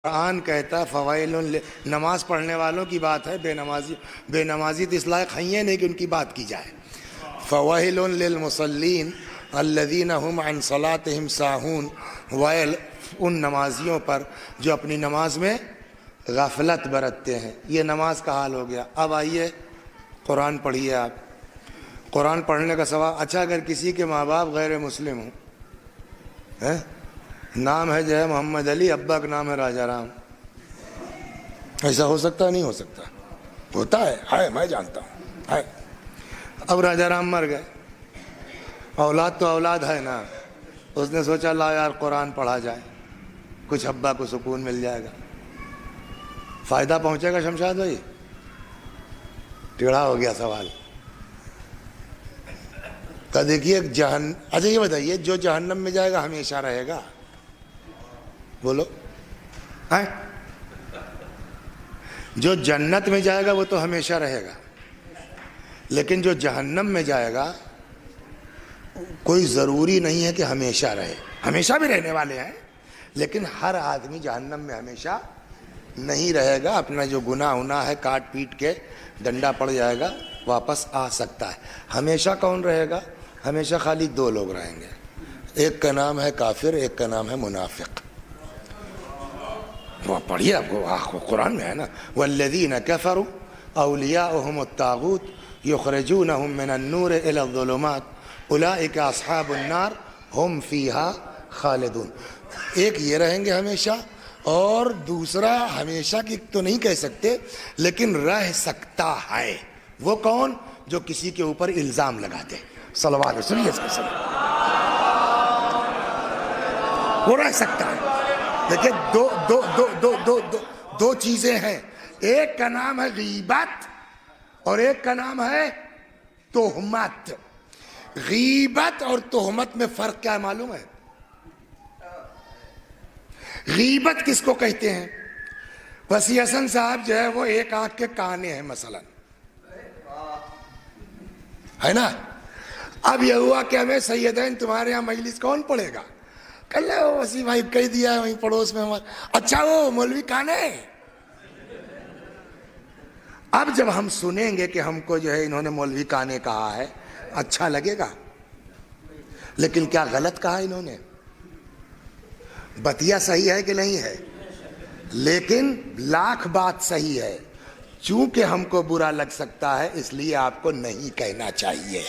قرآن کہتا فوائل نماز پڑھنے والوں کی بات ہے، بے نمازی تو اس لائق ہیں نہیں کہ ان کی بات کی جائے۔ فوائل للمصلین الذین هم عن صلاتهم ساہون، ویل ان نمازیوں پر جو اپنی نماز میں غفلت برتتے ہیں۔ یہ نماز کا حال ہو گیا۔ اب آئیے قرآن پڑھیے آپ۔ قرآن پڑھنے کا ثواب، اچھا اگر کسی کے ماں باپ غیر مسلم ہوں، نام ہے جو ہے محمد علی، ابا کا نام ہے راجہ رام، ایسا ہو سکتا ہے؟ نہیں ہو سکتا، ہوتا ہے میں جانتا ہوں ہے۔ اب راجہ رام مر گئے، اولاد تو اولاد ہے نا، اس نے سوچا لا یار قرآن پڑھا جائے، کچھ ابا کو سکون مل جائے گا، فائدہ پہنچے گا شمشاد بھائی؟ ٹیڑھا ہو گیا سوال کا۔ دیکھیے اچھا یہ بتائیے، جو جہنم میں جائے گا ہمیشہ رہے گا؟ بولو، جو جنت میں جائے گا وہ تو ہمیشہ رہے گا، لیکن جو جہنم میں جائے گا کوئی ضروری نہیں ہے کہ ہمیشہ رہے۔ ہمیشہ بھی رہنے والے ہیں، لیکن ہر آدمی جہنم میں ہمیشہ نہیں رہے گا۔ اپنا جو گناہ ہونا ہے کاٹ پیٹ کے ڈنڈا پڑ جائے گا، واپس آ سکتا ہے۔ ہمیشہ کون رہے گا؟ ہمیشہ خالی دو لوگ رہیں گے، ایک کا نام ہے کافر، ایک کا نام ہے منافق۔ وہ پڑھیے، آپ کو قرآن میں ہے نا، والذین کفروا اولیاؤہم الطاغوت یخرجونہم من النور الی الظلمات اولئک اصحاب النار ہم فیہا خالدون۔ ایک یہ رہیں گے ہمیشہ، اور دوسرا ہمیشہ کی تو نہیں کہہ سکتے لیکن رہ سکتا ہے۔ وہ کون؟ جو کسی کے اوپر الزام لگاتے۔ صلوات سنیے اس کے، وہ رہ سکتا ہے۔ دیکھیں دو چیزیں ہیں، ایک کا نام ہے غیبت اور ایک کا نام ہے تہمت۔ غیبت اور تہمت میں فرق کیا ہے معلوم ہے؟ غیبت کس کو کہتے ہیں؟ وسیع حسن صاحب جو ہے وہ ایک آنکھ کے کانے ہیں مثلا، ہے نا؟ اب یہ ہوا کہ ہمیں سیدین تمہارے یہاں مجلس کون پڑھے گا؟ کل وسیع بھائی کہہ دیا ہے وہیں پڑوس میں ہمارے، اچھا وہ مولوی کانے۔ اب جب ہم سنیں گے کہ ہم کو جو ہے انہوں نے مولوی کانے کہا ہے، اچھا لگے گا، لیکن کیا غلط کہا انہوں نے؟ بتیا صحیح ہے کہ نہیں ہے؟ لیکن لاکھ بات صحیح ہے، چونکہ ہم کو برا لگ سکتا ہے اس لیے آپ کو نہیں کہنا چاہیے۔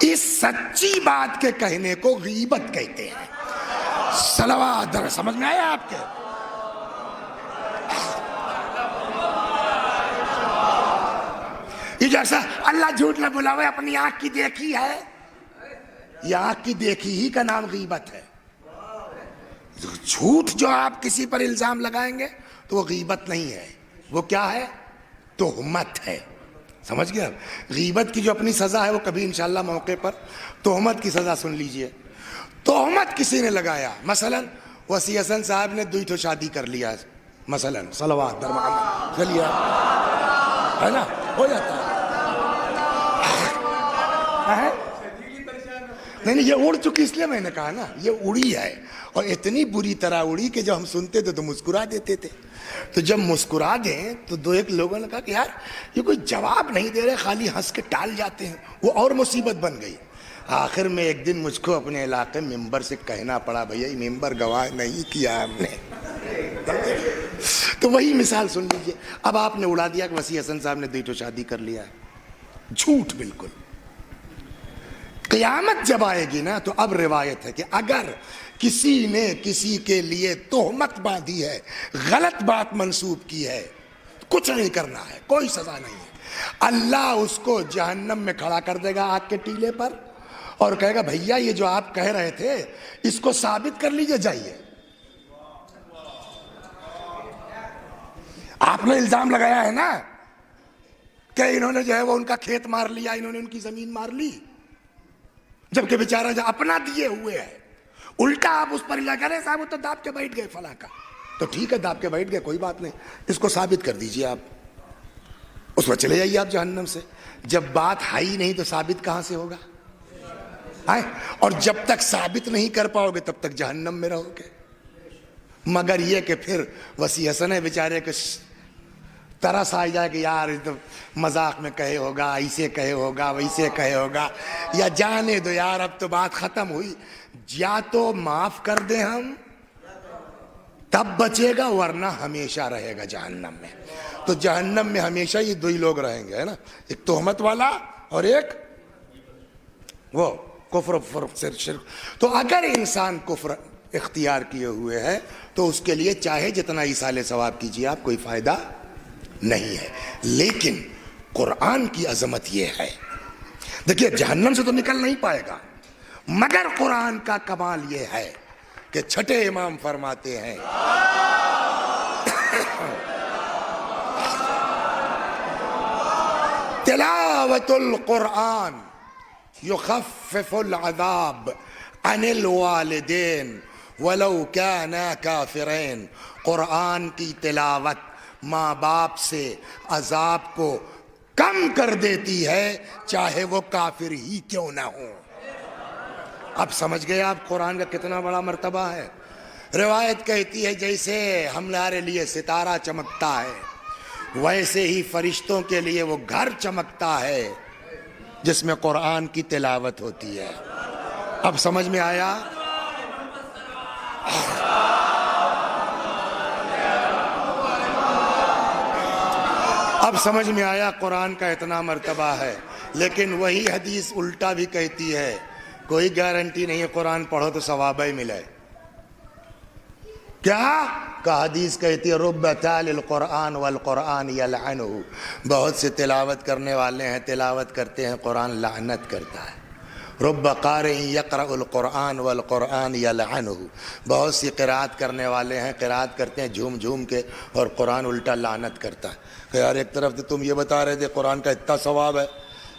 اس سچی بات کے کہنے کو غیبت کہتے ہیں۔ صلوات سمجھ میں آیا آپ کے؟ یہ جیسا اللہ جھوٹ نہ بلاوے اپنی آنکھ کی دیکھی ہے، یہ آنکھ کی دیکھی ہی کا نام غیبت ہے۔ جھوٹ جو آپ کسی پر الزام لگائیں گے تو وہ غیبت نہیں ہے، وہ کیا ہے؟ تہمت ہے۔ سمجھ گیا؟ غیبت کی جو اپنی سزا ہے وہ کبھی انشاءاللہ موقع پر تہمت کی سزا سن لیجئے۔ تہمت کسی نے لگایا، مثلا وسیع حسن صاحب نے 2 شادی کر لیا مثلا، صلوات در محمد چلیے، ہے نا؟ ہو جاتا ہے۔ نہیں یہ اڑ چکی، اس لیے میں نے کہا نا یہ اڑی ہے، اور اتنی بری طرح اڑی کہ جب ہم سنتے تھے تو مسکرا دیتے تھے۔ تو جب مسکرا دیں تو ایک لوگوں نے کہا کہ یار یہ کوئی جواب نہیں دے رہے، خالی ہنس کے ٹال جاتے ہیں، وہ اور مصیبت بن گئی۔ آخر میں ایک دن مجھ کو اپنے علاقے ممبر سے کہنا پڑا، بھیا یہ ممبر گواہ نہیں کیا ہم نے۔ تو وہی مثال سن لیجئے۔ اب آپ نے اڑا دیا کہ وسیع حسن صاحب نے 2 شادی کر لیا ہے، جھوٹ بالکل۔ قیامت جب آئے گی نا تو اب روایت ہے کہ اگر کسی نے کسی کے لیے تہمت باندھی ہے، غلط بات منسوب کی ہے، کچھ نہیں کرنا ہے، کوئی سزا نہیں ہے۔ اللہ اس کو جہنم میں کھڑا کر دے گا آگ کے ٹیلے پر، اور کہے گا بھیا یہ جو آپ کہہ رہے تھے اس کو ثابت کر لیجئے، جائیے۔ آپ نے الزام لگایا ہے نا کہ انہوں نے جو ہے وہ ان کا کھیت مار لیا، انہوں نے ان کی زمین مار لی، جبکہ بیچارہ جو اپنا دیے ہوئے ہے، الٹا آپ اس پر لگا رہے صاحب وہ تو داب کے بیٹھ گئے فلاں کا، تو ٹھیک ہے داب کے بیٹھ گئے، کوئی بات نہیں، اس کو ثابت کر دیجئے آپ، اس پر چلے جائیے آپ جہنم سے۔ جب بات ہے ہی نہیں تو ثابت کہاں سے ہوگا؟ اور جب تک ثابت نہیں کر پاؤ گے تب تک جہنم میں رہو گے۔ مگر یہ کہ پھر وسیع حسن بیچارے کے ترس آ جائے کہ یار تو مذاق میں کہے ہوگا، ایسے کہے ہوگا، ویسے کہے ہوگا، یا جانے دو یار اب تو بات ختم ہوئی، یا تو معاف کر دیں ہم تب بچے گا، ورنہ ہمیشہ رہے گا جہنم میں۔ تو جہنم میں ہمیشہ یہ دو ہی لوگ رہیں گے، ہے نا، ایک تہمت والا اور ایک وہ کفر سے شرک۔ تو اگر انسان کفر اختیار کیے ہوئے ہے تو اس کے لیے چاہے جتنا ایصال ثواب کیجیے آپ، کوئی فائدہ نہیں ہے۔ لیکن قرآن کی عظمت یہ ہے، دیکھیے جہنم سے تو نکل نہیں پائے گا، مگر قرآن کا کمال یہ ہے کہ چھٹے امام فرماتے ہیں تلاوت القرآن یخفف العذاب عن الوالدین ولو کانا کافرین۔ قرآن کی تلاوت ماں باپ سے عذاب کو کم کر دیتی ہے، چاہے وہ کافر ہی کیوں نہ ہو۔ اب سمجھ گئے آپ قرآن کا کتنا بڑا مرتبہ ہے۔ روایت کہتی ہے جیسے ہمارے لیے ستارہ چمکتا ہے، ویسے ہی فرشتوں کے لیے وہ گھر چمکتا ہے جس میں قرآن کی تلاوت ہوتی ہے۔ اب سمجھ میں آیا؟ اب سمجھ میں آیا قرآن کا اتنا مرتبہ ہے۔ لیکن وہی حدیث الٹا بھی کہتی ہے، کوئی گارنٹی نہیں ہے قرآن پڑھو تو ثواب ہی ملے۔ کیا کہ حدیث کہتی ہے رب تال القرآن والقرآن یلعنہ، بہت سے تلاوت کرنے والے ہیں، تلاوت کرتے ہیں، قرآن لعنت کرتا ہے۔ رب قارئ یقرأ القرآن والقرآن یلعنہ، بہت سی قرأت کرنے والے ہیں، قرأت کرتے ہیں جھوم جھوم کے، اور قرآن الٹا لعنت کرتا ہے۔ کہ یار ایک طرف تو تم یہ بتا رہے تھے قرآن کا اتنا ثواب ہے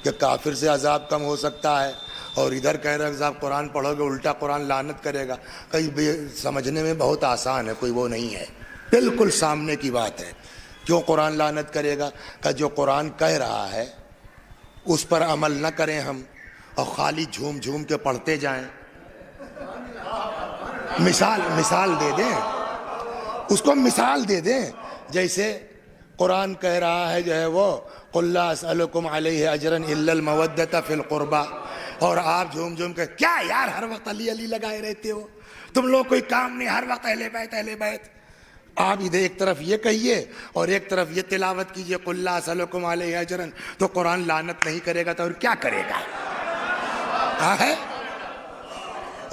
کہ کافر سے عذاب کم ہو سکتا ہے، اور ادھر کہہ رہے ہیں آپ قرآن پڑھو گے الٹا قرآن لعنت کرے گا۔ کہیں سمجھنے میں بہت آسان ہے، کوئی وہ نہیں ہے، بالکل سامنے کی بات ہے۔ کیوں قرآن لعنت کرے گا؟ کہ جو قرآن کہہ رہا ہے اس پر عمل نہ کریں ہم، اور خالی جھوم جھوم کے پڑھتے جائیں۔ مثال دے دیں اس کو، مثال دے دیں، جیسے قرآن کہہ رہا ہے جو ہے وہ قل لا اسألکم علیہ اجرا الا المودۃ فی القربى، اور آپ جھوم جھوم کے کیا یار ہر وقت علی علی لگائے رہتے ہو، تم لوگ کوئی کام نہیں، ہر وقت اہل بیت اہل بیت۔ آپ ادھر ایک طرف یہ کہیے اور ایک طرف یہ تلاوت کیجئے قل لا اسألکم علیہ اجرا، تو قرآن لعنت نہیں کرے گا تو اور کیا کرے گا؟ ہے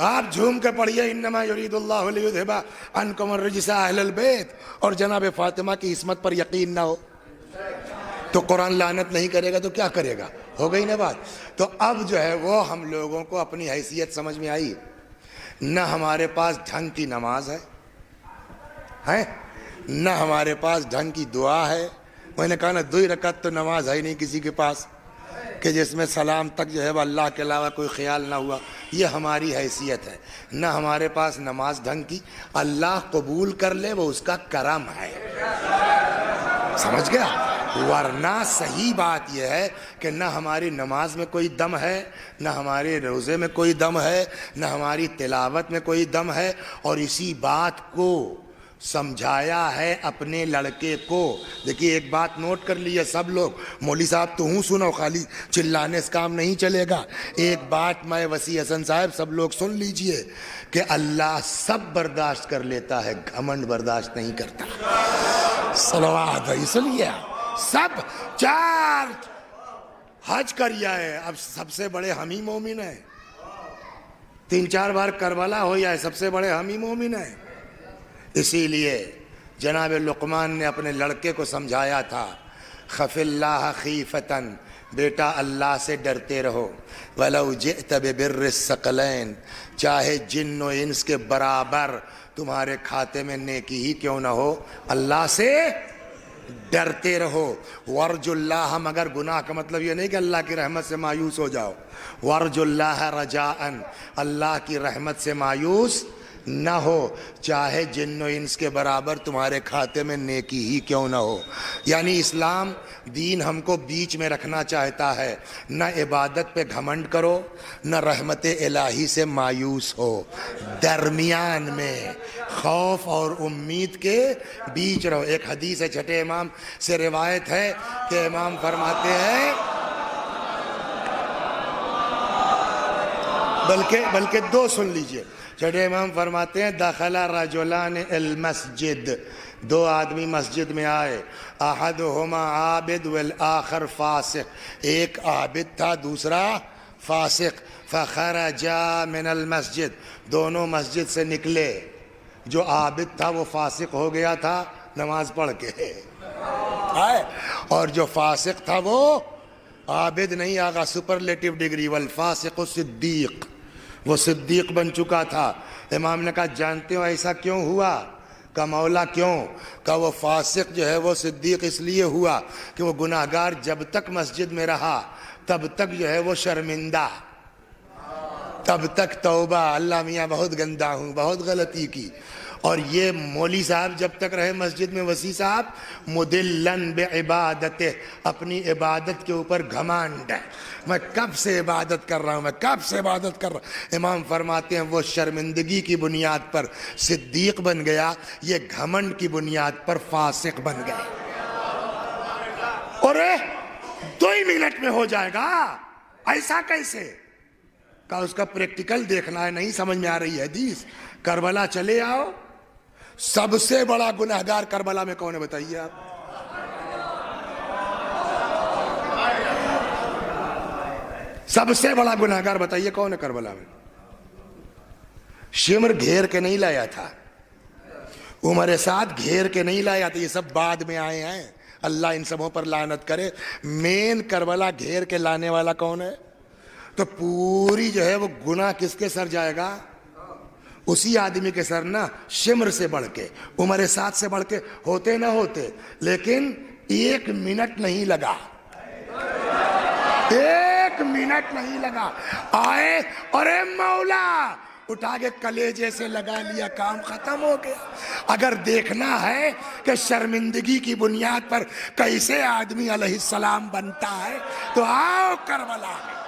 آپ جھوم کے پڑھیے انما یرید اللہ لیذھب عنکم الرجس اہل البیت، اور جناب فاطمہ کی عصمت پر یقین نہ ہو تو قرآن لعنت نہیں کرے گا تو کیا کرے گا؟ ہو گئی نا بات۔ تو اب جو ہے وہ ہم لوگوں کو اپنی حیثیت سمجھ میں آئی، نہ ہمارے پاس ڈھنگ کی نماز ہے، نہ ہمارے پاس ڈھنگ کی دعا ہے۔ میں نے کہا نا 2 رکعت تو نماز ہے ہی نہیں کسی کے پاس کہ جس میں سلام تک جو ہے وہ اللہ کے علاوہ کوئی خیال نہ ہوا۔ یہ ہماری حیثیت ہے، نہ ہمارے پاس نماز ڈھنگ کی، اللہ قبول کر لے وہ اس کا کرم ہے، سمجھ گیا؟ ورنہ صحیح بات یہ ہے کہ نہ ہماری نماز میں کوئی دم ہے، نہ ہمارے روزے میں کوئی دم ہے، نہ ہماری تلاوت میں کوئی دم ہے، اور اسی بات کو سمجھایا ہے اپنے لڑکے کو۔ دیکھیے ایک بات نوٹ کر لیے سب لوگ، مولوی صاحب تو ہوں سنو، خالی چلانے سے کام نہیں چلے گا۔ ایک بات میں وسیع حسن صاحب سب لوگ سن لیجئے کہ اللہ سب برداشت کر لیتا ہے، گھمنڈ برداشت نہیں کرتا۔ صلوات بھائی سنیے، سب 4 حج کریا ہے، اب سب سے بڑے ہم ہی مومن ہیں، 3-4 بار کربلا ہو یا سب سے بڑے ہم ہی مومن ہیں۔ اسی لیے جناب لقمان نے اپنے لڑکے کو سمجھایا تھا، خف اللہ خیفتاً، بیٹا اللہ سے ڈرتے رہو، وَلَوْ جِئْتَ بِبِرِّ الثَّقَلَيْنِ، چاہے جن و انس کے برابر تمہارے کھاتے میں نیکی ہی کیوں نہ ہو، اللہ سے ڈرتے رہو۔ وَارْجُ اللَّهَ، مگر گناہ کا مطلب یہ نہیں کہ اللہ کی رحمت سے مایوس ہو جاؤ، وَارْجُ اللَّهَ رَجَاءً، اللہ کی رحمت سے مایوس نہ ہو، چاہے جن و انس کے برابر تمہارے کھاتے میں نیکی ہی کیوں نہ ہو۔ یعنی اسلام دین ہم کو بیچ میں رکھنا چاہتا ہے، نہ عبادت پہ گھمنڈ کرو، نہ رحمت الہی سے مایوس ہو، درمیان میں خوف اور امید کے بیچ رہو۔ ایک حدیث ہے چھٹے امام سے روایت ہے کہ امام فرماتے ہیں، بلکہ دو سن لیجئے، چھٹے امام فرماتے ہیں دخل رجلان المسجد، دو آدمی مسجد میں آئے، احدہما عابد والآخر فاسق، ایک عابد تھا دوسرا فاسق، فخرجا من المسجد، دونوں مسجد سے نکلے، جو عابد تھا وہ فاسق ہو گیا تھا نماز پڑھ کے، اور جو فاسق تھا وہ عابد نہیں، آگا سپرلیٹو ڈگری، والفاسق صدیق، وہ صدیق بن چکا تھا۔ امام نے کہا جانتے ہو ایسا کیوں ہوا؟ کہ مولا کیوں؟ کہ وہ فاسق جو ہے وہ صدیق اس لیے ہوا کہ وہ گناہگار جب تک مسجد میں رہا تب تک جو ہے وہ شرمندہ، تب تک توبہ، اللہ میاں بہت گندا ہوں، بہت غلطی کی۔ اور یہ مولوی صاحب جب تک رہے مسجد میں، وسیع صاحب، مدلن بعبادتہ، اپنی عبادت کے اوپر گھمانڈ ہے، میں کب سے عبادت کر رہا ہوں، میں کب سے عبادت کر رہا ہوں۔ امام فرماتے ہیں وہ شرمندگی کی بنیاد پر صدیق بن گیا، یہ گھمنڈ کی بنیاد پر فاسق بن گئے۔ اور 2 ہی منٹ میں ہو جائے گا، ایسا کیسے؟ کہ اس کا پریکٹیکل دیکھنا ہے، نہیں سمجھ میں آ رہی ہے حدیث، کربلا چلے آؤ۔ سب سے بڑا گناہگار کربلا میں کون ہے بتائیے آپ؟ سب سے بڑا گناہگار بتائیے کون ہے کربلا میں؟ شمر گھیر کے نہیں لایا تھا، عمر سعد گھیر کے نہیں لایا تھا، یہ سب بعد میں آئے ہیں، اللہ ان سبوں پر لعنت کرے۔ مین کربلا گھیر کے لانے والا کون ہے؟ تو پوری جو ہے وہ گناہ کس کے سر جائے گا؟ اسی آدمی کے سر نا، شمر سے بڑھ کے، عمر سعد سے بڑھ کے ہوتے نہ ہوتے، لیکن 1 منٹ نہیں لگا، 1 منٹ نہیں لگا، آئے اور اے مولا اٹھا کے کلیجے سے لگا لیا، کام ختم ہو گیا۔ اگر دیکھنا ہے کہ شرمندگی کی بنیاد پر کیسے آدمی علیہ السلام بنتا ہے تو آؤ کربلا میں۔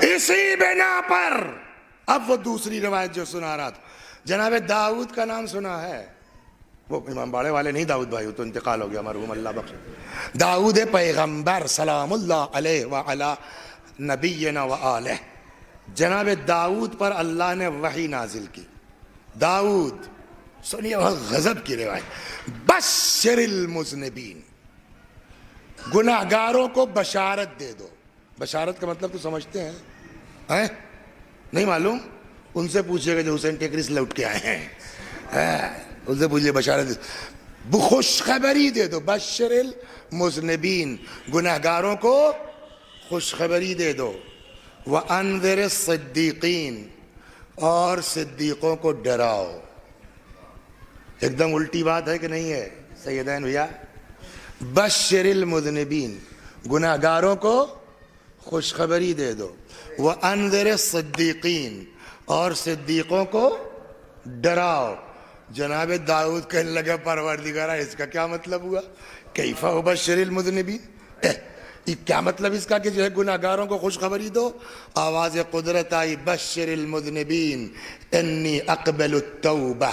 اسی بنا پر اب وہ دوسری روایت جو سنا رہا تھا، جناب داؤد کا نام سنا ہے؟ وہ امام باڑے والے نہیں، داؤد بھائی تو انتقال ہو گیا مرحوم، اللہ بخش۔ داؤد پیغمبر سلام اللہ علیہ وعلی نبینا وآلہ، جناب داؤد پر اللہ نے وحی نازل کی۔ داؤد سنیے، بہت غضب کی روایت، بشر المذنبین، گناہگاروں کو بشارت دے دو۔ بشارت کا مطلب تو سمجھتے ہیں؟ نہیں معلوم؟ ان سے پوچھئے گا جو حسین ٹیکری سے لوٹ کے آئے ہیں، ان سے پوچھئے بشارت، خوشخبری دے دو، بشر المذنبین، گناہگاروں کو خوشخبری دے دو، وَأَنذِرِ الصِّدِّيقِينَ، اور صدیقوں کو ڈراؤ۔ ایک دم الٹی بات ہے کہ نہیں ہے سیدین بھیا؟ بشر المذنبین، گناہگاروں کو خوشخبری دے دو، وَأَنذِرِ الصِّدِّيقِينَ، اور صدیقوں کو ڈراؤ۔ جناب داؤد کہنے لگا پروردگارہ اس کا کیا مطلب ہوا؟ کیف ابشر المذنبین، یہ کیا مطلب اس کا کہ جو ہے گناہگاروں کو خوشخبری دو؟ آواز قدرت آئی، بشر المذنبین انی اقبل التوبہ،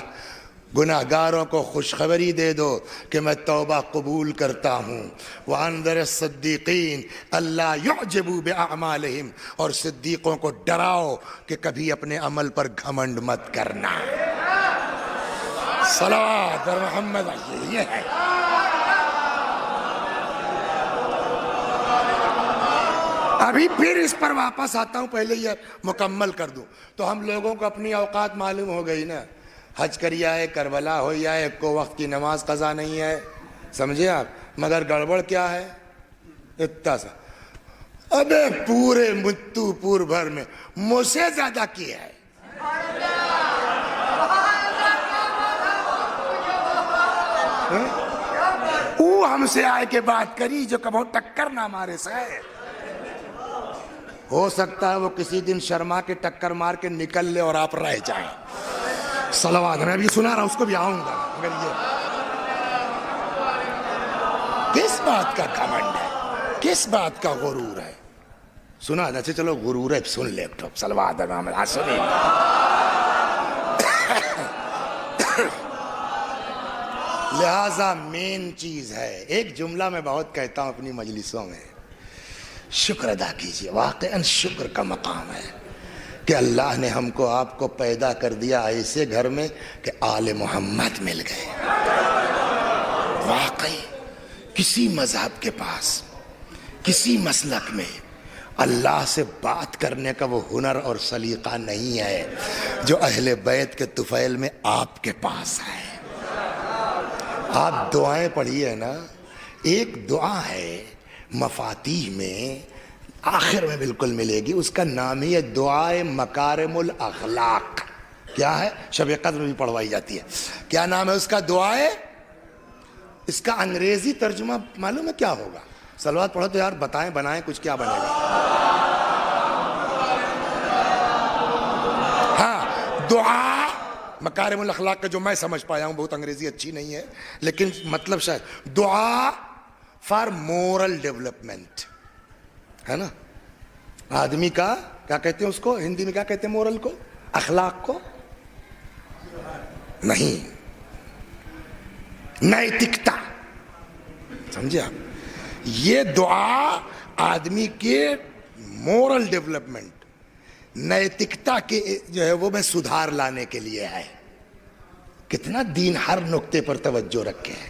گناہگاروں کو خوشخبری دے دو کہ میں توبہ قبول کرتا ہوں۔ وَأَنذِرِ الصِّدِّيقِينَ أَلَّا يُعْجِبُوا بِأَعْمَالِهِمْ، اور صدیقوں کو ڈراؤ کہ کبھی اپنے عمل پر گھمنڈ مت کرنا۔ صلوات بر محمد، یہ ہے۔ ابھی پھر اس پر واپس آتا ہوں، پہلے یہ مکمل کر دوں تو ہم لوگوں کو اپنی اوقات معلوم ہو گئی نا۔ حج کریا ہے، کربلا ہو یا ایک کو وقت کی نماز قضا نہیں ہے، سمجھے آپ؟ مگر گڑبڑ کیا ہے؟ اتنا سا ابے پورے متو پور بھر میں مجھ سے زیادہ کیا ہے. وہ ہم سے آئے کے بات کری جو کبھو ٹکر نہ مارے سے. ہو سکتا ہے وہ کسی دن شرما کے ٹکر مار کے نکل لے اور آپ رہ جائیں. صلوات. میں ابھی سنا رہا ہوں، اس کو بھی آؤں گا. مگر یہ کس بات کا گھمنڈ ہے، کس بات کا غرور ہے؟ سنا اچھا چلو غرور ہے، سن لے ایک صلوات سنیں. لہذا مین چیز ہے، ایک جملہ میں بہت کہتا ہوں اپنی مجلسوں میں، شکر ادا کیجئے. واقعاً شکر کا مقام ہے کہ اللہ نے ہم کو آپ کو پیدا کر دیا ایسے گھر میں کہ آل محمد مل گئے. واقعی کسی مذہب کے پاس، کسی مسلک میں اللہ سے بات کرنے کا وہ ہنر اور سلیقہ نہیں ہے جو اہل بیت کے طفیل میں آپ کے پاس ہے. آپ دعائیں پڑھیے نا، ایک دعا ہے مفاتیح میں آخر میں بالکل ملے گی، اس کا نام ہی ہے دعائے مکارم الاخلاق. کیا ہے؟ شب قدر میں بھی پڑھوائی جاتی ہے. کیا نام ہے اس کا؟ دعائے. اس کا انگریزی ترجمہ معلوم ہے کیا ہوگا؟ صلوات پڑھو تو یار بتائیں، بنائیں کچھ، کیا بنے گا؟ ہاں، دعا مکارم الاخلاق کا جو میں سمجھ پایا ہوں، بہت انگریزی اچھی نہیں ہے لیکن مطلب شاید دعا فار مورل ڈیولپمنٹ ہے نا. آدمی کا کیا کہتے ہیں اس کو ہندی میں؟ کیا کہتے ہیں مورل کو؟ اخلاق کو نہیں، نیتکتا. سمجھے آپ؟ یہ دعا آدمی کے مورل ڈیولپمنٹ، نیتکتا کے جو ہے وہ میں سدھار لانے کے لیے ہے. کتنا دین ہر نقطے پر توجہ رکھے ہے.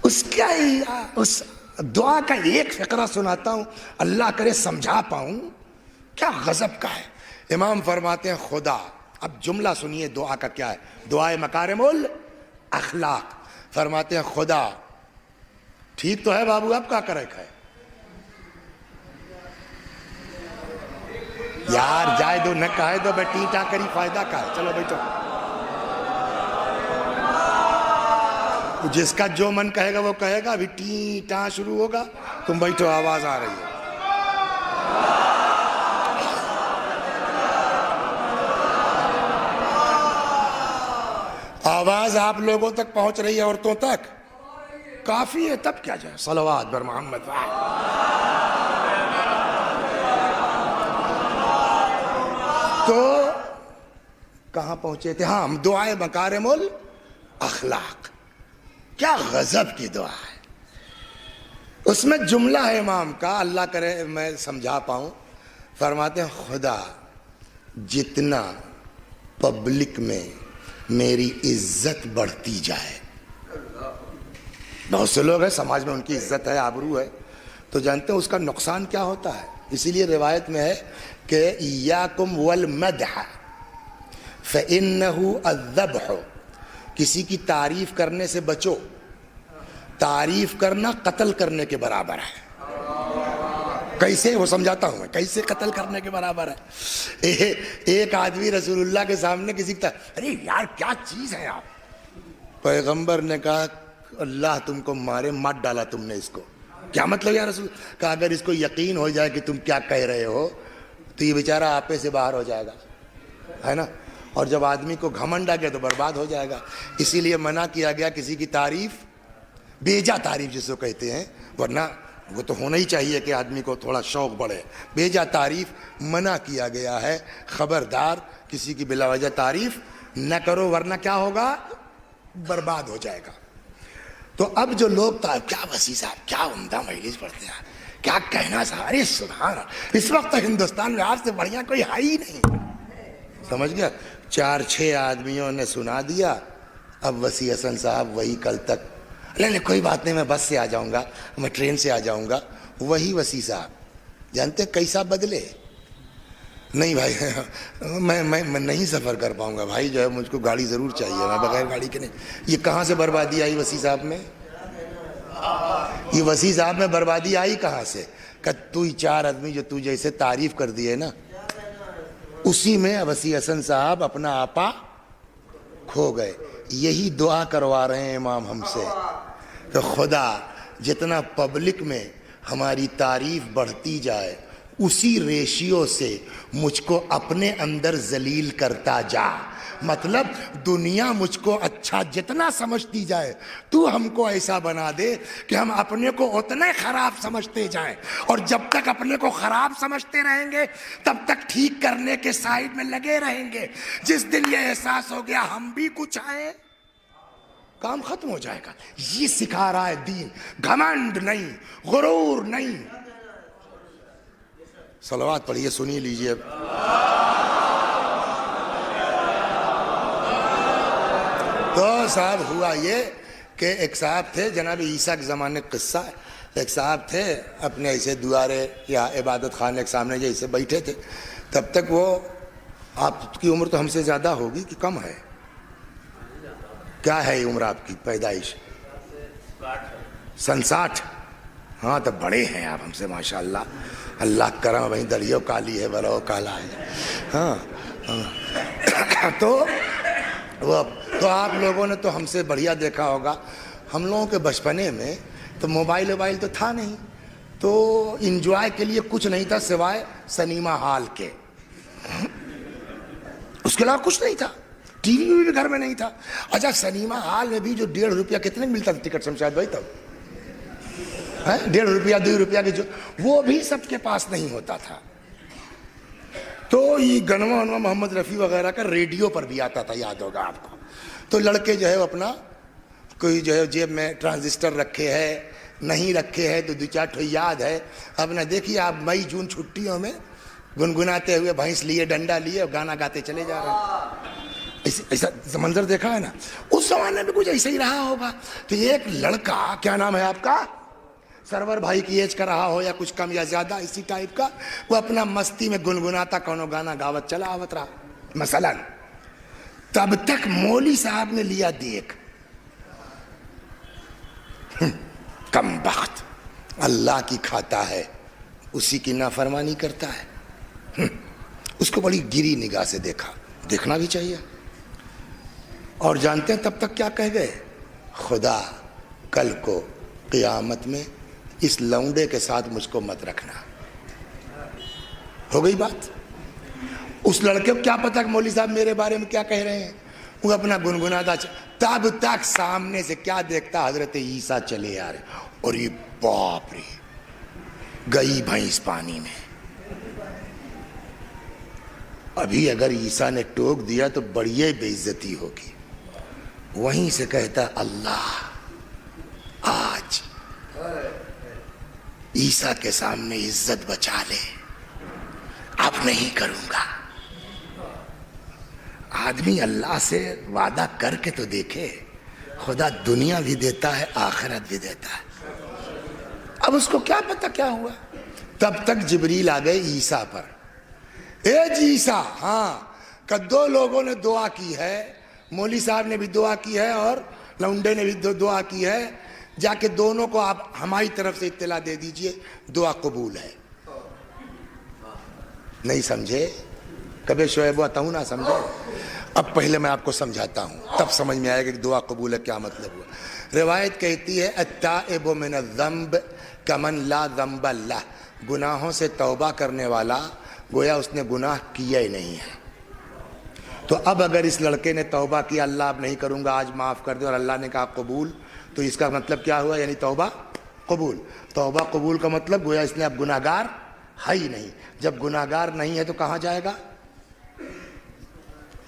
اس دعا کا ایک فقرہ سناتا ہوں، اللہ کرے سمجھا پاؤں. کیا غضب کا ہے. امام فرماتے ہیں خدا، اب جملہ سنیے دعا کا کیا ہے، دعائے مکارم الاخلاق. فرماتے ہیں خدا، ٹھیک تو ہے بابو، آپ کا کرے کھائے یار، جائے دو نہ کہے دو بیٹی ٹا کری، فائدہ کا ہے. چلو بیٹھو، جس کا جو من کہے گا وہ کہے گا. ابھی ٹی ٹا شروع ہوگا، تم بیٹھو، آواز آ رہی ہے. آواز آپ لوگوں تک پہنچ رہی ہے، عورتوں تک کافی ہے. تب کیا جائے. صلوات بر محمد. تو کہاں پہنچے تھے؟ ہاں، دعائے مکارم الاخلاق. کیا غضب کی دعا ہے. اس میں جملہ ہے امام کا، اللہ کرے میں سمجھا پاؤں. فرماتے ہیں خدا، جتنا پبلک میں میری عزت بڑھتی جائے، بہت سے لوگ ہیں سماج میں ان کی عزت ہے، آبرو ہے، تو جانتے ہیں اس کا نقصان کیا ہوتا ہے. اسی لیے روایت میں ہے کہ ایاکم والمدح فإنہ الذبح، کسی کی تعریف کرنے سے بچو، تعریف کرنا قتل کرنے کے برابر ہے. کیسے؟ وہ سمجھاتا ہوں میں، کیسے قتل کرنے کے برابر ہے. ایک آدمی رسول اللہ کے سامنے کسی کا، ارے یار کیا چیز ہے آپ. پیغمبر نے کہا اللہ تم کو مارے، مات ڈالا تم نے اس کو. کیا مطلب یا رسول؟ کہا اگر اس کو یقین ہو جائے کہ تم کیا کہہ رہے ہو تو یہ بیچارہ آپے سے باہر ہو جائے گا، ہے نا. اور جب آدمی کو گھمنڈ آ گیا تو برباد ہو جائے گا. اسی لیے منع کیا گیا کسی کی تعریف، بیجا تعریف جس کو کہتے ہیں، ورنہ وہ تو ہونا ہی چاہیے کہ آدمی کو تھوڑا شوق بڑھے. بیجا تعریف منع کیا گیا ہے. خبردار کسی کی بلا وجہ تعریف نہ کرو، ورنہ کیا ہوگا؟ برباد ہو جائے گا. تو اب جو لوگ کیا وسیع صاحب، کیا عمدہ مجلس پڑھتے ہیں، کیا کہنا صاحب، ارے سبحان. اس وقت ہندوستان میں آپ سے بڑھیا کوئی ہے ہی نہیں. سمجھ گیا؟ 4-6 آدمیوں نے سنا دیا. اب وسیع حسن صاحب وہی کل تک، نہیں کوئی بات نہیں، میں بس سے آ جاؤں گا، میں ٹرین سے آ جاؤں گا. وہی وسیع صاحب جانتے کیسا بدلے؟ نہیں بھائی میں نہیں سفر کر پاؤں گا بھائی، جو ہے مجھ کو گاڑی ضرور چاہیے، میں بغیر گاڑی کے نہیں. یہ کہاں سے بربادی آئی وسیع صاحب میں؟ یہ وسیع صاحب میں بربادی آئی کہاں سے؟ کہ تو ہی چار آدمی جو تو جیسے تعریف کر دیے نا، اسی میں وسیع حسن صاحب اپنا آپا کھو گئے. یہی دعا کروا رہے ہیں امام ہم سے کہ خدا جتنا پبلک میں ہماری تعریف بڑھتی جائے اسی ریشیو سے مجھ کو اپنے اندر ذلیل کرتا جا. مطلب دنیا مجھ کو اچھا جتنا سمجھتی جائے تو ہم کو ایسا بنا دے کہ ہم اپنے کو اتنے خراب سمجھتے جائیں، اور جب تک اپنے کو خراب سمجھتے رہیں گے تب تک ٹھیک کرنے کے سائڈ میں لگے رہیں گے. جس دن یہ احساس ہو گیا ہم بھی کچھ ہیں، کام ختم ہو جائے گا. یہ سکھا رہا ہے دین، گھمنڈ نہیں، غرور نہیں. صلوات پڑھیے، سنی لیجئے. تو صاحب ہوا یہ کہ ایک صاحب تھے، جناب عیسیٰ کے زمانے کا قصہ ہے. ایک صاحب تھے اپنے ایسے دوارے یا عبادت خانے کے سامنے جیسے بیٹھے تھے. تب تک وہ، آپ کی عمر تو ہم سے زیادہ ہوگی کہ کم ہے؟ کیا ہے عمر آپ کی پیدائش؟ 60. ہاں تو بڑے ہیں آپ ہم سے ماشاءاللہ. اللہ کرم، وہیں دریو کالی ہے برو کالا ہے. ہاں تو آپ لوگوں نے تو ہم سے بڑھیا دیکھا ہوگا. ہم لوگوں کے بچپنے میں تو موبائل تو تھا نہیں، تو انجوائے کے لیے کچھ نہیں تھا سوائے سنیما ہال کے. اس کے علاوہ کچھ نہیں تھا. ٹی وی بھی گھر میں نہیں تھا. اچھا سنیما ہال میں بھی جو 1.5 روپیہ کتنے ملتا تھا ٹکٹ شمشاد بھائی تب؟ 1.5 روپیہ 2 روپیہ کی، جو وہ بھی سب کے پاس نہیں ہوتا تھا. تو یہ گنوا ونوا محمد رفیع وغیرہ کا ریڈیو پر بھی آتا تھا، یاد ہوگا آپ کو. تو لڑکے جو ہے اپنا کوئی جو ہے جیب میں ٹرانزسٹر رکھے ہے، نہیں رکھے ہے تو 2-4 ٹھو یاد ہے. اب نہ دیکھیے آپ مئی جون چھٹیوں میں گنگناتے ہوئے بھینس لیے ڈنڈا لیے اور گانا گاتے چلے جا رہے ہیں. ایسا منظر دیکھا ہے نا. اس زمانے میں کچھ ایسا ہی رہا ہوگا. تو ایک لڑکا، کیا نام ہے آپ کا؟ سرور بھائی کی ایج کا رہا ہو یا کچھ کم یا زیادہ اسی ٹائپ کا، وہ اپنا مستی میں گنگناتا کونو گانا گاوت چلا آوت رہا مثلا. تب تک مولوی صاحب نے لیا دیکھ، کم بخت اللہ کی کھاتا ہے اسی کی نافرمانی کرتا ہے. اس کو بڑی گری نگاہ سے دیکھا. دیکھنا بھی چاہیے. اور جانتے ہیں تب تک کیا کہہ گئے؟ خدا کل کو قیامت میں اس لونڈے کے ساتھ مجھ کو مت رکھنا. ہو گئی بات. اس لڑکے کو کیا پتا کہ مولوی صاحب میرے بارے میں کیا کہہ رہے ہیں. وہ اپنا گنگناتا. تب تک سامنے سے کیا دیکھتا؟ حضرت عیسیٰ چلے آ رہے، اور یہ باپ رے گئی بھینس پانی میں. ابھی اگر عیسیٰ نے ٹوک دیا تو بڑی بے عزتی ہوگی. وہیں سے کہتا اللہ آج عیسیٰ کے سامنے عزت بچا لے، اب نہیں کروں گا. آدمی اللہ سے وعدہ کر کے تو دیکھے. خدا دنیا بھی دیتا ہے، آخرت بھی دیتا ہے. اب اس کو کیا پتا کیا ہوا. تب تک جبریل آ گئے عیسیٰ پر. اے جی عیسیٰ، ہاں کہ 2 لوگوں نے دعا کی ہے، مولوی صاحب نے بھی دعا کی ہے اور لونڈے نے بھی دعا کی ہے. جا کے دونوں کو آپ ہماری طرف سے اطلاع دے دیجئے، دعا قبول ہے. نہیں سمجھے؟ کبھی شعیب ہوں نہ سمجھے. اب پہلے میں آپ کو سمجھاتا ہوں، تب سمجھ میں آئے گا کہ دعا قبول ہے کیا مطلب ہوا. روایت کہتی ہے التائب من الذنب کمن لا ذنب لہ. گناہوں سے توبہ کرنے والا گویا اس نے گناہ کیا ہی نہیں ہے. تو اب اگر اس لڑکے نے توبہ کیا، اللہ اب نہیں کروں گا، آج معاف کر دے، اور اللہ نے کہا قبول، تو اس کا مطلب کیا ہوا؟ یعنی توبہ قبول. توبہ قبول کا مطلب گویا اس نے اب گناہگار ہے ہی نہیں. جب گناہگار نہیں ہے تو کہاں جائے گا؟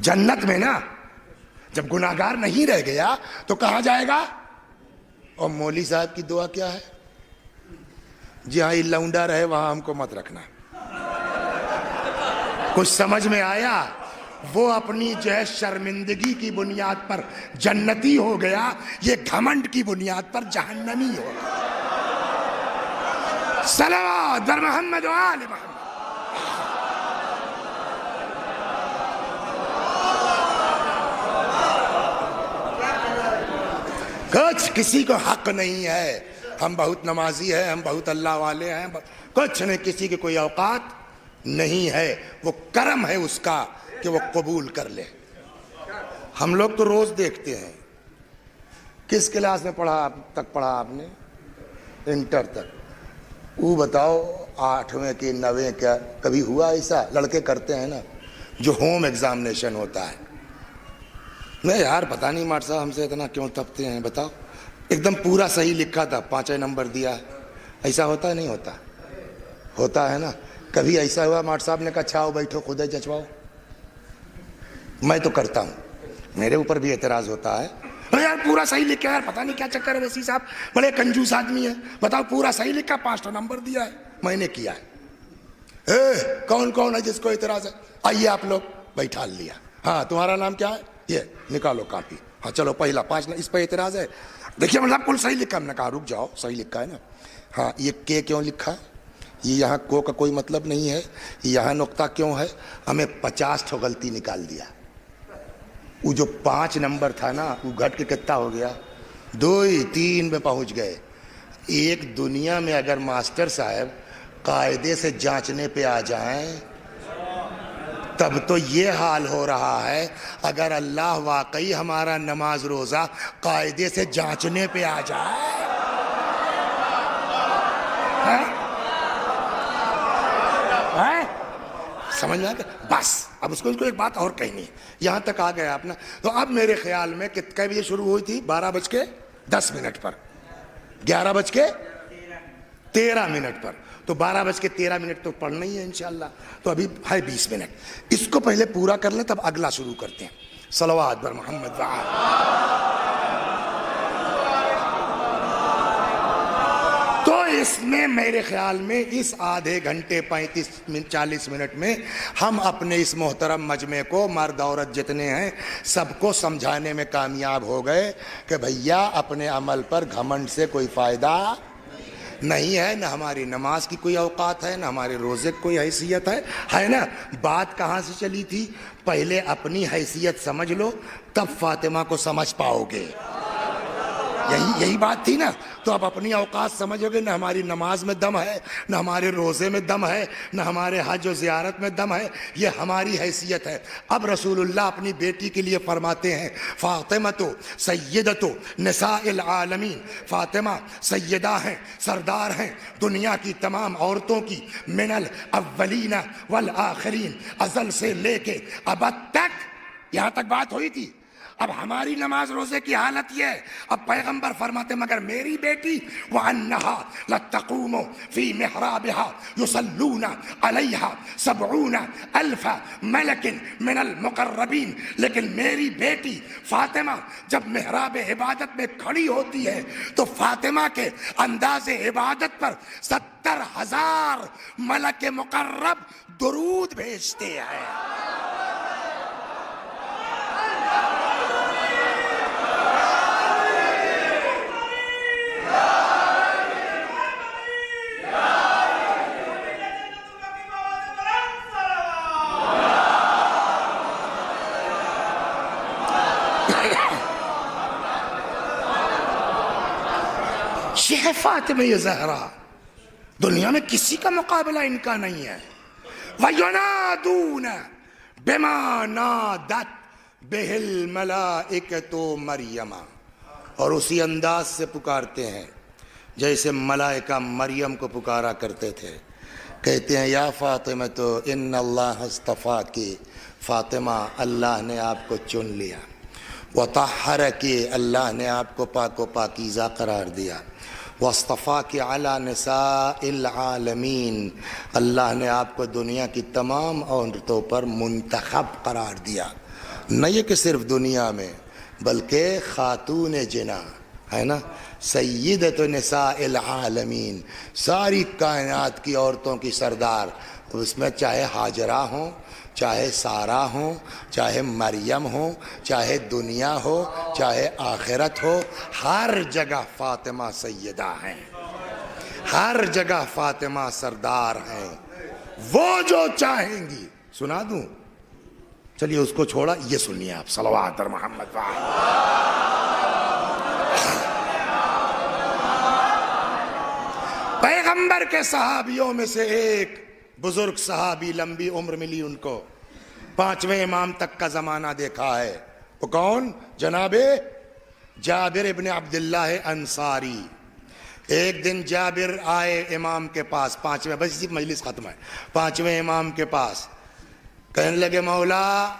جنت میں نا. جب گناہگار نہیں رہ گیا تو کہاں جائے گا؟ اور مولوی صاحب کی دعا کیا ہے؟ جہاں یہ لونڈا رہے وہاں ہم کو مت رکھنا. کچھ سمجھ میں آیا؟ وہ اپنی جو ہے شرمندگی کی بنیاد پر جنتی ہو گیا، یہ گھمنڈ کی بنیاد پر جہنمی ہو گیا. صلوات بر محمد و آل محمد. کچھ کسی کو حق نہیں ہے ہم بہت نمازی ہیں، ہم بہت اللہ والے ہیں، کچھ نہیں، کسی کی کوئی اوقات نہیں ہے، وہ کرم ہے اس کا کہ وہ قبول کر لے۔ ہم لوگ تو روز دیکھتے ہیں۔ کس کلاس میں پڑھا آپ نے؟ انٹر تک۔ وہ بتاؤ 8ویں کی 9ویں کا کبھی ہوا ایسا؟ لڑکے کرتے ہیں نا جو ہوم ایگزامینیشن ہوتا ہے، میں یار پتہ نہیں ماٹ صاحب ہم سے اتنا کیوں تپتے ہیں، بتاؤ ایک دم پورا صحیح لکھا تھا، 5 نمبر دیا، ایسا ہوتا ہے نہیں ہوتا؟ ہوتا ہے نا۔ کبھی ایسا ہوا ماٹ صاحب نے کہا اچھا آؤ بیٹھو خود ہی جچواؤ؟ میں تو کرتا ہوں، میرے اوپر بھی اعتراض ہوتا ہے، یار پورا صحیح لکھا یار، پتہ نہیں کیا چکر ہے، وسیع صاحب بڑے کنجوس آدمی ہے، بتاؤ پورا صحیح لکھا 5 نمبر دیا ہے، میں نے کیا ہے۔ کون کون ہے جس کو اعتراض ہے؟ آئیے آپ لوگ، بیٹھا لیا، ہاں تمہارا نام کیا ہے؟ یہ نکالو کاپی، ہاں چلو پہلا 5 اس پہ اعتراض ہے، دیکھیے مطلب کل صحیح لکھا، ہم نے کہا رک جاؤ صحیح لکھا ہے نا، ہاں یہ کے کیوں لکھا؟ یہ یہاں کو کا کوئی مطلب نہیں ہے، یہاں نقطہ کیوں ہے؟ ہمیں 50 غلطی نکال دیا، وہ جو 5 نمبر تھا نا وہ گھٹ کے کتنا ہو گیا؟ 2 ہی 3 میں پہنچ گئے۔ ایک دنیا میں اگر ماسٹر صاحب قاعدے سے جانچنے پہ آ جائیں تب تو یہ حال ہو رہا ہے، اگر اللہ واقعی ہمارا نماز روزہ قاعدے سے جانچنے پہ آ جائے، سمجھ میں آ گیا؟ بس اب اس کو ایک بات اور کہنی ہے، یہاں تک آ گیا آپ نا، تو اب میرے خیال میں کتنے بجے شروع ہوئی تھی؟ 12:10 پر، 11:13 پر، تو 12:13 تو پڑھنا ہی ہے انشاءاللہ، تو ابھی ہے 20 منٹ، اس کو پہلے پورا کر لیں تب اگلا شروع کرتے ہیں۔ صلوات بر محمد تو اس میں میرے خیال میں اس آدھے گھنٹے 40 منٹ میں ہم اپنے اس محترم مجمع کو، مرد عورت جتنے ہیں سب کو سمجھانے میں کامیاب ہو گئے کہ بھیا اپنے عمل پر گھمنڈ سے کوئی فائدہ نہیں ہے، نہ ہماری نماز کی کوئی اوقات ہے، نہ ہمارے روزے کی کوئی حیثیت ہے نا۔ بات کہاں سے چلی تھی؟ پہلے اپنی حیثیت سمجھ لو تب فاطمہ کو سمجھ پاؤ گے، یہی بات تھی نا۔ تو اب اپنی اوقات سمجھو گے، نہ ہماری نماز میں دم ہے، نہ ہمارے روزے میں دم ہے، نہ ہمارے حج و زیارت میں دم ہے، یہ ہماری حیثیت ہے۔ اب رسول اللہ اپنی بیٹی کے لیے فرماتے ہیں فاطمہ سیدۃ نساء العالمین، فاطمہ سیدہ ہیں، سردار ہیں دنیا کی تمام عورتوں کی، من الاولین والآخرین، ازل سے لے کے ابد تک، یہاں تک بات ہوئی تھی۔ اب ہماری نماز روزے کی حالت یہ ہے، اب پیغمبر فرماتے مگر میری بیٹی وَأَنَّهَا لَتَقُومُ فِي مِحْرَابِهَا يُصَلُّونَ عَلَيْهَا 70,000 مَلَكٍ مِنَ الْمُقَرَّبِينَ، لیکن میری بیٹی فاطمہ جب محراب عبادت میں کھڑی ہوتی ہے تو فاطمہ کے انداز عبادت پر 70,000 ملک مقرب درود بھیجتے ہیں۔ یہ ہے فاطمہ زہرا، دنیا میں کسی کا مقابلہ ان کا نہیں ہے۔ وَيُنَادُونَ بِمَا نَادَتْ بِهِ الْمَلَائِكَةُ مَرْيَمَ، اور اسی انداز سے پکارتے ہیں جیسے ملائکہ مریم کو پکارا کرتے تھے، کہتے ہیں یا فاطمہ تو ان اللہ اصطفاکی، فاطمہ اللہ نے آپ کو چن لیا، وطہرکی، اللہ نے آپ کو پاک و پاکیزہ قرار دیا، واصطفاکی علی نساء العالمین، اللہ نے آپ کو دنیا کی تمام عورتوں پر منتخب قرار دیا، نہ یہ کہ صرف دنیا میں بلکہ خاتون جنا ہے نا، سیدۃ نساء العالمین، ساری کائنات کی عورتوں کی سردار، اس میں چاہے ہاجرہ ہوں، چاہے سارہ ہوں، چاہے مریم ہوں، چاہے دنیا ہو، چاہے آخرت ہو، ہر جگہ فاطمہ سیدہ ہیں، ہر جگہ فاطمہ سردار ہیں، وہ جو چاہیں گی۔ سنا دوں؟ چلیے اس کو چھوڑا، یہ سنیے آپ، صلوات بر محمد پیغمبر کے صحابیوں میں سے ایک بزرگ صحابی، لمبی عمر ملی ان کو، 5ویں امام تک کا زمانہ دیکھا ہے۔ وہ کون؟ جناب جابر ابن عبداللہ انصاری۔ ایک دن جابر آئے امام کے پاس، 5ویں، بس اسی مجلس ختم ہے، 5ویں امام کے پاس، کہنے لگے مولا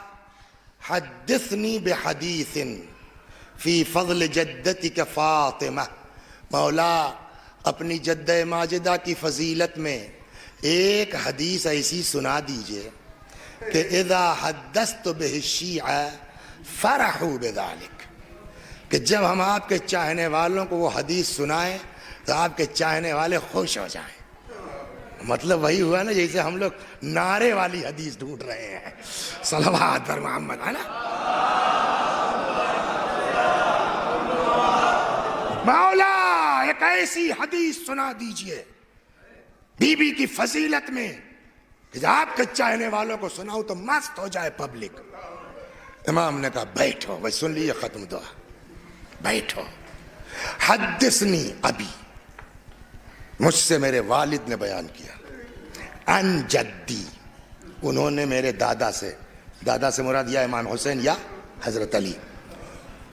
حدثنی بحدیث فی فضل جدتک فاطمہ، مولا اپنی جدہ ماجدہ کی فضیلت میں ایک حدیث ایسی سنا دیجئے کہ اذا حدثت بہ الشیعہ فرحوا بذلک، کہ جب ہم آپ کے چاہنے والوں کو وہ حدیث سنائیں تو آپ کے چاہنے والے خوش ہو جائیں۔ مطلب وہی ہوا نا جیسے ہم لوگ نعرے والی حدیث ڈھونڈ رہے ہیں، صلوات پر محمد، ہے نا؟ مولا ایک ایسی حدیث سنا دیجئے بی بی کی فضیلت میں کہ آپ کے چاہنے والوں کو سناؤ تو مست ہو جائے پبلک۔ امام نے کہا بیٹھو، بھائی سن لیے، ختم دعا، بیٹھو۔ حدثنی ابی، مجھ سے میرے والد نے بیان کیا، عن جدی، انہوں نے میرے دادا سے، دادا سے مراد یا امام حسین یا حضرت علی،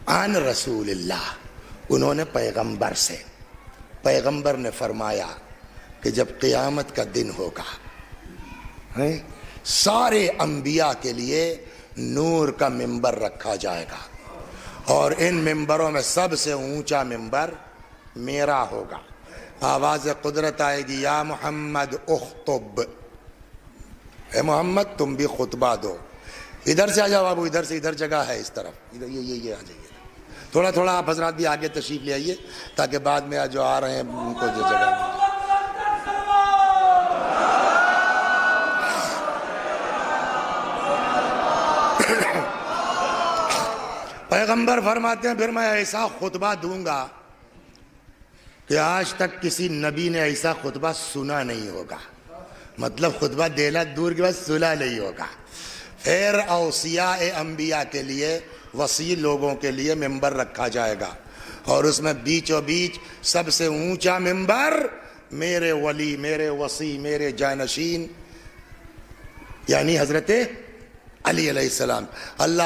عن رسول اللہ، انہوں نے پیغمبر سے، پیغمبر نے فرمایا کہ جب قیامت کا دن ہوگا سارے انبیاء کے لیے نور کا ممبر رکھا جائے گا، اور ان ممبروں میں سب سے اونچا ممبر میرا ہوگا۔ آواز قدرت آئے گی، یا محمد اخطب، اے محمد تم بھی خطبہ دو۔ ادھر سے آ جاؤ بابو، ادھر سے، ادھر جگہ ہے اس طرف، ادھر یہ آ جائیے، تھوڑا تھوڑا آپ حضرات بھی آگے تشریف لے آئیے تاکہ بعد میں جو آ رہے ہیں ان کو جو جگہ ملے۔ پیغمبر فرماتے ہیں پھر میں ایسا خطبہ دوں گا کہ آج تک کسی نبی نے ایسا خطبہ سنا نہیں ہوگا، مطلب خطبہ دینا دور کے بعد سنا نہیں ہوگا۔ پھر اوصیاء انبیاء کے لیے، وصی لوگوں کے لیے ممبر رکھا جائے گا، اور اس میں بیچوں بیچ سب سے اونچا ممبر میرے ولی، میرے وصی، میرے جانشین یعنی حضرت علی علیہ السلام۔ اللہ